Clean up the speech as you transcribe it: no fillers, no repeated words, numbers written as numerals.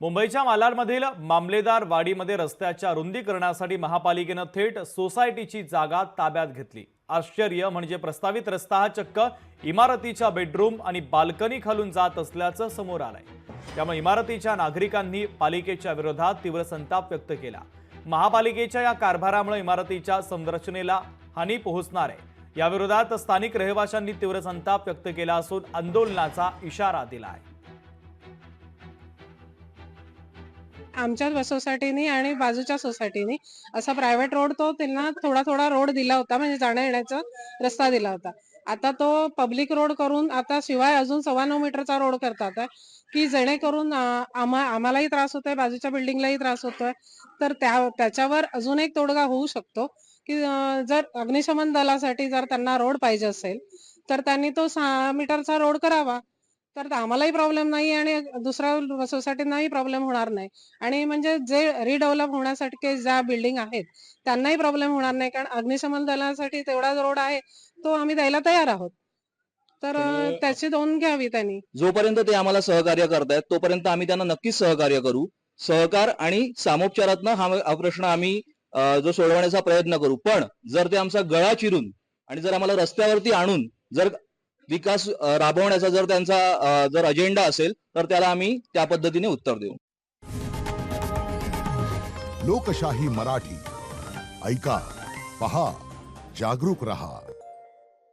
मुंबईच्या मालाडमधील मामलेदार वाडीमध्ये रस्त्याच्या रुंदीकरणासाठी महापालिकेने थेट सोसायटीची जागा ताब्यात घेतली। आश्चर्य म्हणजे प्रस्तावित रस्ता हा चक्क इमारतीच्या बेडरूम आणि बाल्कनी खालून जात असल्याचं समोर आलंय। त्यामुळे इमारतीच्या नागरिकांनी पालिकेच्या विरोधात तीव्र संताप व्यक्त केला। महापालिकेच्या या कारभारामुळे इमारतीच्या संरचनेला हानी पोहोचणार आहे। या विरोधात स्थानिक रहिवाशांनी तीव्र संताप व्यक्त केला असून आंदोलनाचा इशारा दिला आहे। आमच्या सोसायटीनी आणि बाजूच्या सोसायटीनी असा प्रायव्हेट रोड तो त्यांना थोडा थोडा रोड दिला होता, म्हणजे जाण्या येण्याचा रस्ता दिला होता। आता तो पब्लिक रोड करून आता शिवाय अजून 9.25 मीटरचा रोड करतात आहे की जेणेकरून आम्हालाही त्रास होतोय, बाजूच्या बिल्डिंगलाही त्रास होतोय। तर त्याच्यावर अजून एक तोडगा होऊ शकतो की जर अग्निशमन दलासाठी जर त्यांना रोड पाहिजे असेल तर त्यांनी तो 6 मीटरचा रोड करावा, तर आम्हालाही प्रॉब्लेम नाही आणि दुसऱ्या सोसायटींनाही प्रॉब्लेम होणार नाही। आणि म्हणजे जे रिडेव्हलप होण्यासाठी ज्या बिल्डिंग आहेत त्यांनाही प्रॉब्लेम होणार नाही, कारण अग्निशमन दलासाठी तेवढा रोड आहे तो आम्ही द्यायला तयार आहोत। तर त्याची नोंद घ्यावी त्यांनी। जोपर्यंत ते आम्हाला सहकार्य करतायत तोपर्यंत आम्ही त्यांना नक्कीच सहकार्य करू। सहकार आणि सामोपचारातनं हा प्रश्न आम्ही जो सोडवण्याचा प्रयत्न करू। पण जर ते आमचा गळा चिरून आणि जर आम्हाला रस्त्यावरती आणून जर विकास राबवण्याचा जर त्यांचा जर अजेंडा असेल तर त्याला आम्ही त्या पद्धतीने उत्तर देऊ। लोकशाही मराठी ऐका, पहा, जागरूक रहा।